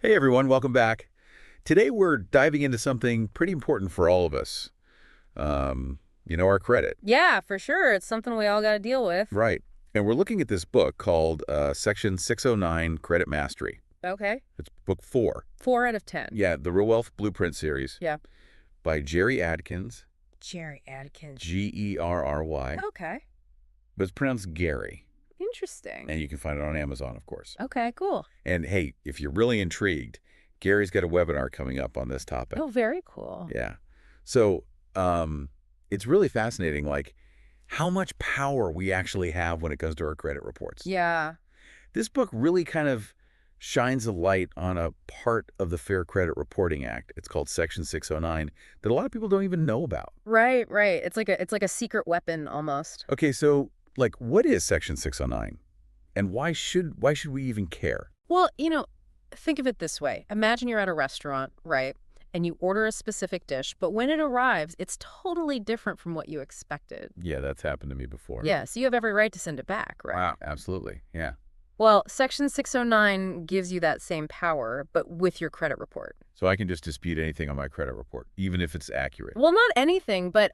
Hey everyone, welcome back. Today we're diving into something pretty important for all of us. Our credit. Yeah, for sure. It's something we all got to deal with. Right. And we're looking at this book called Section 609 Credit Mastery. Okay. It's book 4. 4 out of 10. Yeah, the Real Wealth Blueprint series Yeah. by Jerry Adkins, Jerry Adkins. Gerry, Okay. but it's pronounced Gary. Interesting. And you can find it on Amazon, of course. Okay, cool. And hey, if you're really intrigued, Gary's got a webinar coming up on this topic. Oh, very cool. Yeah. So, it's really fascinating, like, how much power we actually have when it comes to our credit reports. Yeah. This book really kind of shines a light on a part of the Fair Credit Reporting Act. It's called Section 609 that a lot of people don't even know about. Right, right. It's like a secret weapon almost. Okay, so, like, what is Section 609? And why should we even care? Well, think of it this way. Imagine you're at a restaurant, right? And you order a specific dish, but when it arrives, it's totally different from what you expected. Yeah, that's happened to me before. Yeah, so you have every right to send it back, right? Wow, absolutely. Yeah. Well, Section 609 gives you that same power, but with your credit report. So I can just dispute anything on my credit report, even if it's accurate. Well, not anything, but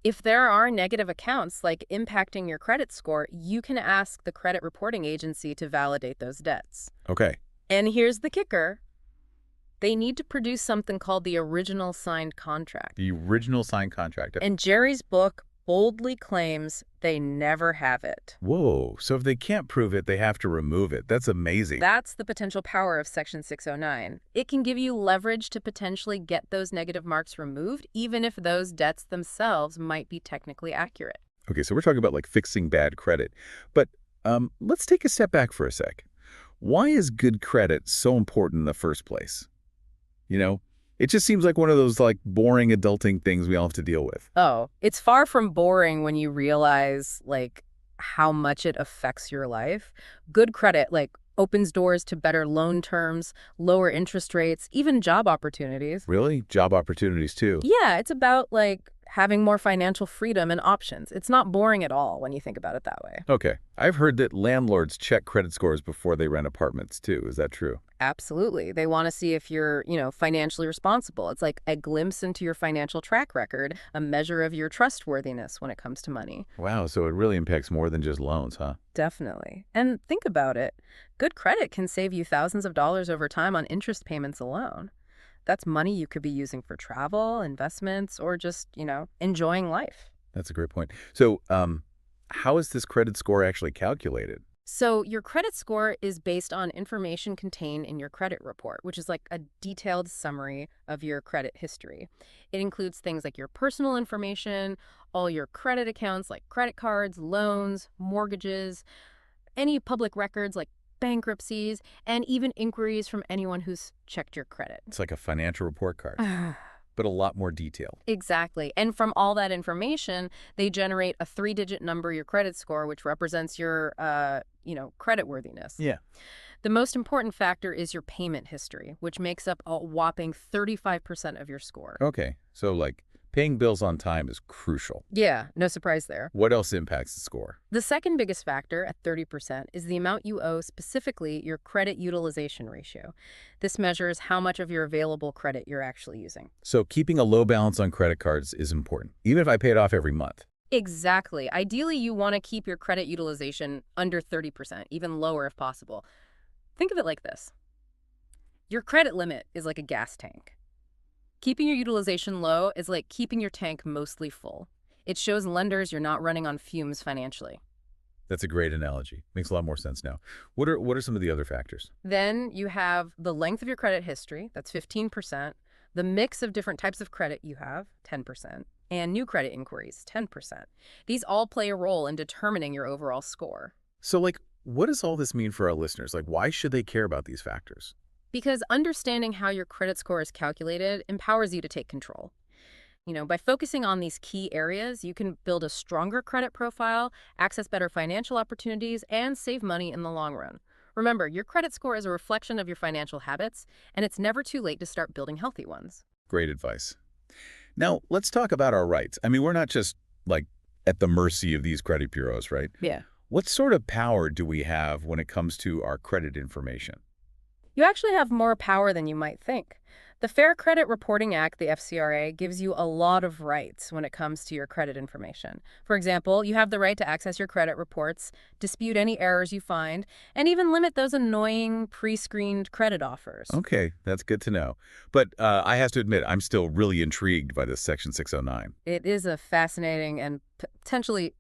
if there are negative accounts like impacting your credit score, you can ask the credit reporting agency to validate those debts. Okay. And here's the kicker. They need to produce something called the original signed contract. The original signed contract. And Jerry's book boldly claims they never have it. Whoa. So if they can't prove it, they have to remove it. That's amazing. That's the potential power of Section 609. It can give you leverage to potentially get those negative marks removed, even if those debts themselves might be technically accurate. Okay, so we're talking about like fixing bad credit. But let's take a step back for a sec. Why is good credit so important in the first place? It just seems like one of those like boring adulting things we all have to deal with. Oh, it's far from boring when you realize how much it affects your life. Good credit opens doors to better loan terms, lower interest rates, even job opportunities. Really? Job opportunities too. Yeah, it's about having more financial freedom and options. It's not boring at all when you think about it that way. Okay. I've heard that landlords check credit scores before they rent apartments too. Is that true? Absolutely. They want to see if you're, financially responsible. It's like a glimpse into your financial track record, a measure of your trustworthiness when it comes to money. Wow, so it really impacts more than just loans, huh? Definitely. And think about it. Good credit can save you thousands of dollars over time on interest payments alone. That's money you could be using for travel, investments, or just, enjoying life. That's a great point. So, how is this credit score actually calculated? So your credit score is based on information contained in your credit report, which is like a detailed summary of your credit history. It includes things like your personal information, all your credit accounts like credit cards, loans, mortgages, any public records like bankruptcies, and even inquiries from anyone who's checked your credit. It's like a financial report card, but a lot more detailed. Exactly. And from all that information, they generate a 3-digit number, your credit score, which represents your, creditworthiness. Yeah. The most important factor is your payment history, which makes up a whopping 35% of your score. Okay. So, like, paying bills on time is crucial. Yeah, no surprise there. What else impacts the score? The second biggest factor, at 30%, is the amount you owe, specifically your credit utilization ratio. This measures how much of your available credit you're actually using. So, keeping a low balance on credit cards is important, even if I pay it off every month. Exactly. Ideally, you want to keep your credit utilization under 30%, even lower if possible. Think of it like this. Your credit limit is like a gas tank. Keeping your utilization low is like keeping your tank mostly full. It shows lenders you're not running on fumes financially. That's a great analogy. Makes a lot more sense now. What are some of the other factors? Then you have the length of your credit history, that's 15%, the mix of different types of credit you have, 10%, and new credit inquiries, 10%. These all play a role in determining your overall score. So, like, what does all this mean for our listeners? Like, why should they care about these factors? Because understanding how your credit score is calculated empowers you to take control. By focusing on these key areas, you can build a stronger credit profile, access better financial opportunities, and save money in the long run. Remember, your credit score is a reflection of your financial habits, and it's never too late to start building healthy ones. Great advice. Now, let's talk about our rights. I mean, we're not just, like, at the mercy of these credit bureaus, right? Yeah. What sort of power do we have when it comes to our credit information? You actually have more power than you might think. The Fair Credit Reporting Act, the FCRA, gives you a lot of rights when it comes to your credit information. For example, you have the right to access your credit reports, dispute any errors you find, and even limit those annoying pre-screened credit offers. Okay, that's good to know. But I have to admit, I'm still really intrigued by this Section 609. It is a fascinating and potentially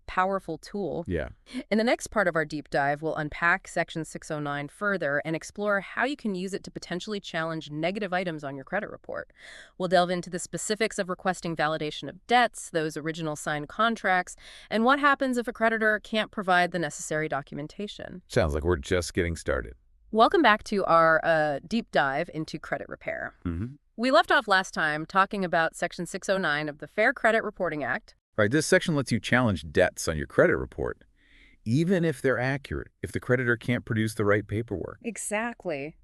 powerful tool. Yeah. In the next part of our deep dive, we'll unpack Section 609 further and explore how you can use it to potentially challenge negative items on your credit report. We'll delve into the specifics of requesting validation of debts, those original signed contracts, and what happens if a creditor can't provide the necessary documentation. Sounds like we're just getting started. Welcome back to our deep dive into credit repair. Mm-hmm. We left off last time talking about Section 609 of the Fair Credit Reporting Act. Right, this section lets you challenge debts on your credit report, even if they're accurate, if the creditor can't produce the right paperwork. Exactly.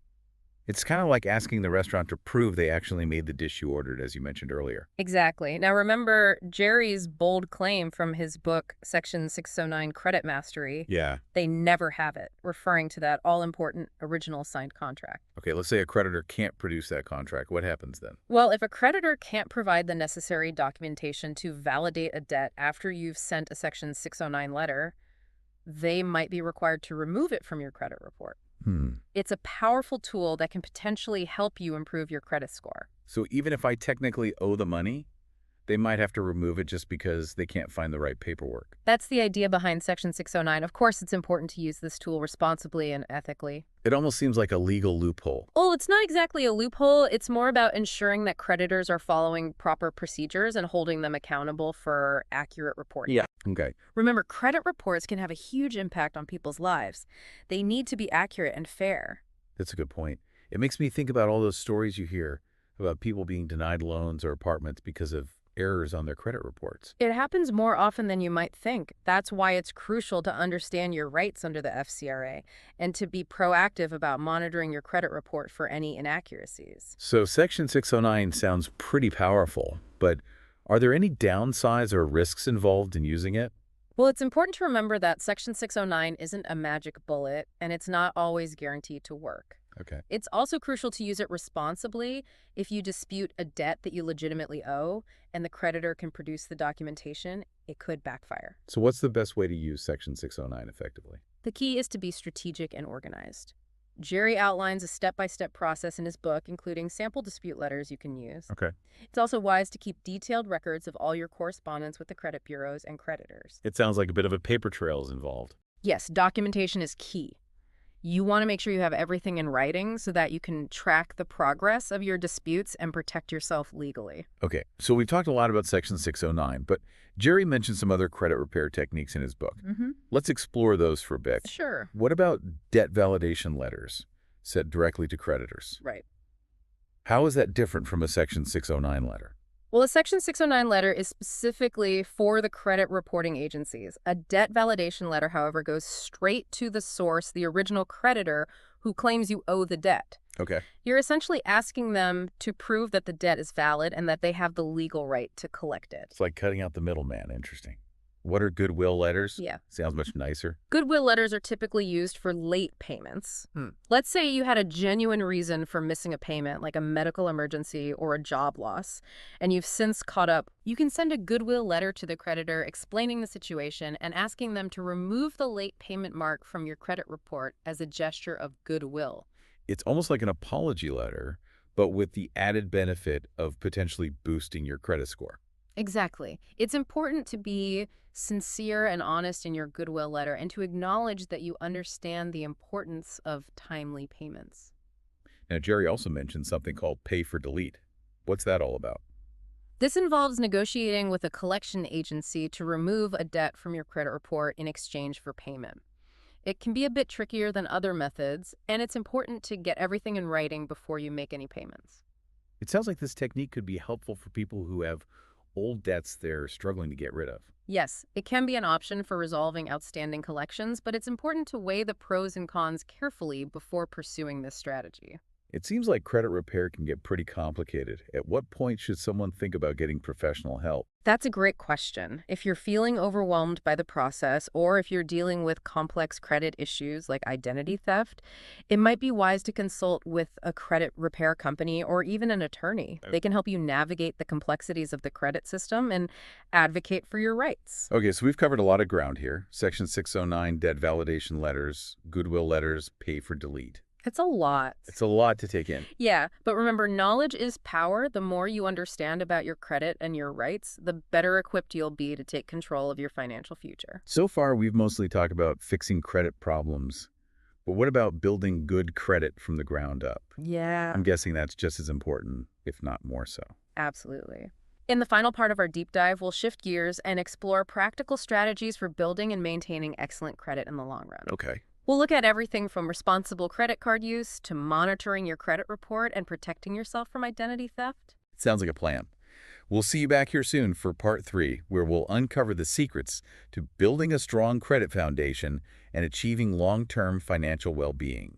It's kind of like asking the restaurant to prove they actually made the dish you ordered, as you mentioned earlier. Exactly. Now remember Jerry's bold claim from his book, Section 609 Credit Mastery. Yeah. They never have it, referring to that all-important original signed contract. Okay, let's say a creditor can't produce that contract. What happens then? Well, if a creditor can't provide the necessary documentation to validate a debt after you've sent a Section 609 letter, they might be required to remove it from your credit report. It's a powerful tool that can potentially help you improve your credit score. So even if I technically owe the money, they might have to remove it just because they can't find the right paperwork. That's the idea behind Section 609. Of course, it's important to use this tool responsibly and ethically. It almost seems like a legal loophole. Well, it's not exactly a loophole. It's more about ensuring that creditors are following proper procedures and holding them accountable for accurate reporting. Yeah. Okay. Remember, credit reports can have a huge impact on people's lives. They need to be accurate and fair. That's a good point. It makes me think about all those stories you hear about people being denied loans or apartments because of errors on their credit reports. It happens more often than you might think. That's why it's crucial to understand your rights under the FCRA and to be proactive about monitoring your credit report for any inaccuracies. So Section 609 sounds pretty powerful, but are there any downsides or risks involved in using it? Well, it's important to remember that Section 609 isn't a magic bullet, and it's not always guaranteed to work. Okay. It's also crucial to use it responsibly. If you dispute a debt that you legitimately owe and the creditor can produce the documentation, it could backfire. So what's the best way to use Section 609 effectively? The key is to be strategic and organized. Jerry outlines a step-by-step process in his book, including sample dispute letters you can use. Okay. It's also wise to keep detailed records of all your correspondence with the credit bureaus and creditors. It sounds like a bit of a paper trail is involved. Yes, documentation is key. You want to make sure you have everything in writing so that you can track the progress of your disputes and protect yourself legally. Okay, so we've talked a lot about Section 609, but Jerry mentioned some other credit repair techniques in his book. Let's explore those for a bit. Sure. What about debt validation letters sent directly to creditors? Right. How is that different from a Section 609 letter? Well, a Section 609 letter is specifically for the credit reporting agencies. A debt validation letter, however, goes straight to the source, the original creditor who claims you owe the debt. Okay. You're essentially asking them to prove that the debt is valid and that they have the legal right to collect it. It's like cutting out the middleman. Interesting. What are goodwill letters? Yeah. Sounds much nicer. Goodwill letters are typically used for late payments. Let's say you had a genuine reason for missing a payment, like a medical emergency or a job loss, and you've since caught up. You can send a goodwill letter to the creditor explaining the situation and asking them to remove the late payment mark from your credit report as a gesture of goodwill. It's almost like an apology letter, but with the added benefit of potentially boosting your credit score. Exactly. It's important to be sincere and honest in your goodwill letter and to acknowledge that you understand the importance of timely payments. Now, Jerry also mentioned something called pay for delete. What's that all about? This involves negotiating with a collection agency to remove a debt from your credit report in exchange for payment. It can be a bit trickier than other methods, and it's important to get everything in writing before you make any payments. It sounds like this technique could be helpful for people who have old debts they're struggling to get rid of. Yes, it can be an option for resolving outstanding collections, but it's important to weigh the pros and cons carefully before pursuing this strategy. It seems like credit repair can get pretty complicated. At what point should someone think about getting professional help? That's a great question. If you're feeling overwhelmed by the process, or if you're dealing with complex credit issues like identity theft, it might be wise to consult with a credit repair company or even an attorney. They can help you navigate the complexities of the credit system and advocate for your rights. Okay, so we've covered a lot of ground here. Section 609, debt validation letters, goodwill letters, pay for delete. It's a lot. It's a lot to take in. Yeah, but remember, knowledge is power. The more you understand about your credit and your rights, the better equipped you'll be to take control of your financial future. So far, we've mostly talked about fixing credit problems. But what about building good credit from the ground up? Yeah, I'm guessing that's just as important, if not more so. absolutely. In the final part of our deep dive, we'll shift gears and explore practical strategies for building and maintaining excellent credit in the long run. Okay. We'll look at everything from responsible credit card use to monitoring your credit report and protecting yourself from identity theft. Sounds like a plan. We'll see you back here soon for part 3, where we'll uncover the secrets to building a strong credit foundation and achieving long-term financial well-being.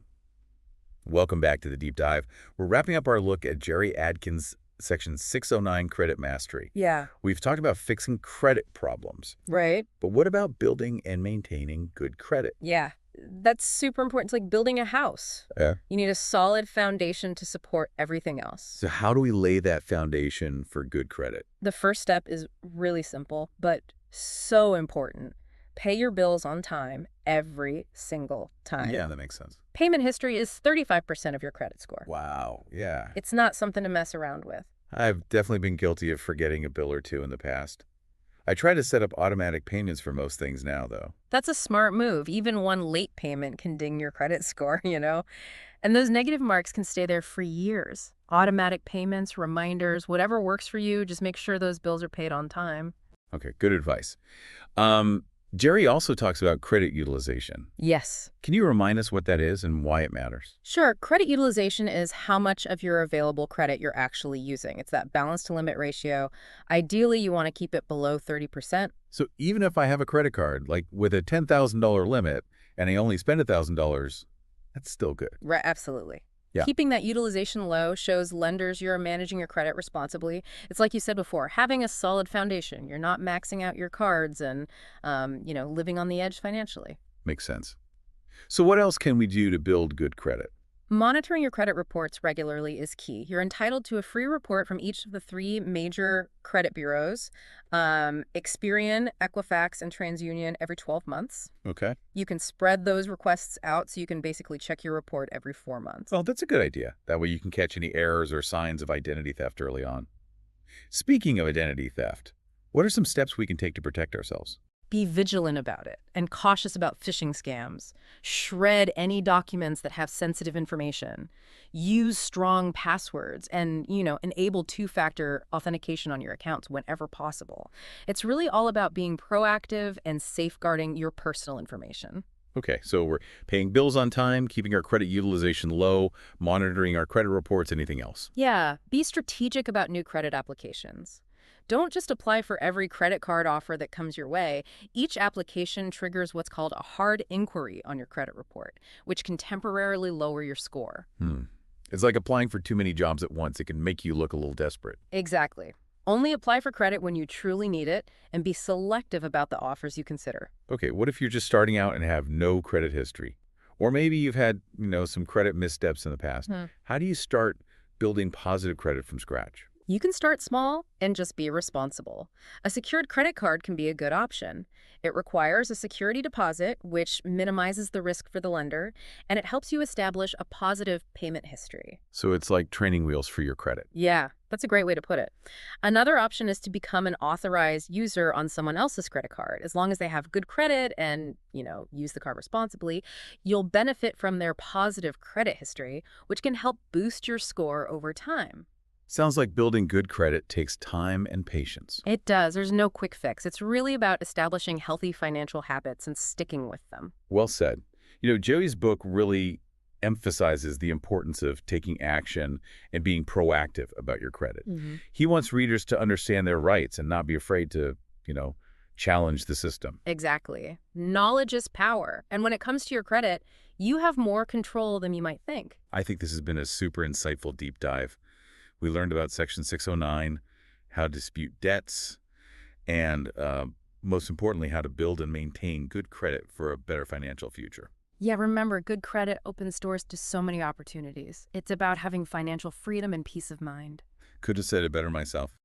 Welcome back to the deep dive. We're wrapping up our look at Jerry Adkins' Section 609 Credit Mastery. Yeah. We've talked about fixing credit problems, Right? but what about building and maintaining good credit? Yeah. That's super important. It's like building a house. Yeah. You need a solid foundation to support everything else. So how do we lay that foundation for good credit? The first step is really simple, but so important. Pay your bills on time every single time. Yeah, that makes sense. Payment history is 35% of your credit score. Wow, yeah. It's not something to mess around with. I've definitely been guilty of forgetting a bill or two in the past. I try to set up automatic payments for most things now, though. That's a smart move. Even one late payment can ding your credit score, you know? And those negative marks can stay there for years. Automatic payments, reminders, whatever works for you, just make sure those bills are paid on time. Okay, good advice. Jerry also talks about credit utilization. Yes. Can you remind us what that is and why it matters? Sure, credit utilization is how much of your available credit you're actually using. It's that balance to limit ratio. Ideally, you want to keep it below 30%. So even if I have a credit card, like with a $10,000 limit, and I only spend $1,000, that's still good. Right, absolutely. Yeah. Keeping that utilization low shows lenders you're managing your credit responsibly. It's like you said before, having a solid foundation. You're not maxing out your cards and, living on the edge financially. Makes sense. So what else can we do to build good credit? Monitoring your credit reports regularly is key. You're entitled to a free report from each of the 3 major credit bureaus, Experian, Equifax, and TransUnion every 12 months. Okay. You can spread those requests out so you can basically check your report every 4 months. Well, that's a good idea. That way you can catch any errors or signs of identity theft early on. Speaking of identity theft, what are some steps we can take to protect ourselves? Be vigilant about it and cautious about phishing scams. Shred any documents that have sensitive information. Use strong passwords and, enable 2-factor authentication on your accounts whenever possible. It's really all about being proactive and safeguarding your personal information. Okay, so we're paying bills on time, keeping our credit utilization low, monitoring our credit reports, anything else? Yeah, be strategic about new credit applications. Don't just apply for every credit card offer that comes your way. Each application triggers what's called a hard inquiry on your credit report, which can temporarily lower your score. It's like applying for too many jobs at once. It can make you look a little desperate. Exactly. Only apply for credit when you truly need it and be selective about the offers you consider. Okay, what if you're just starting out and have no credit history? Or maybe you've had, some credit missteps in the past. How do you start building positive credit from scratch? You can start small and just be responsible. A secured credit card can be a good option. It requires a security deposit, which minimizes the risk for the lender, and it helps you establish a positive payment history. So it's like training wheels for your credit. Yeah, that's a great way to put it. Another option is to become an authorized user on someone else's credit card. As long as they have good credit and, use the card responsibly, you'll benefit from their positive credit history, which can help boost your score over time. Sounds like building good credit takes time and patience. It does. There's no quick fix. It's really about establishing healthy financial habits and sticking with them. Well said. Joey's book really emphasizes the importance of taking action and being proactive about your credit. He wants readers to understand their rights and not be afraid to, challenge the system. Exactly. Knowledge is power. And when it comes to your credit, you have more control than you might think. I think this has been a super insightful deep dive. We learned about Section 609, how to dispute debts, and most importantly, how to build and maintain good credit for a better financial future. Yeah, remember, good credit opens doors to so many opportunities. It's about having financial freedom and peace of mind. Could have said it better myself.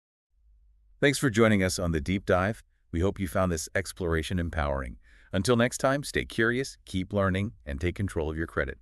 Thanks for joining us on the deep dive. We hope you found this exploration empowering. Until next time, stay curious, keep learning, and take control of your credit.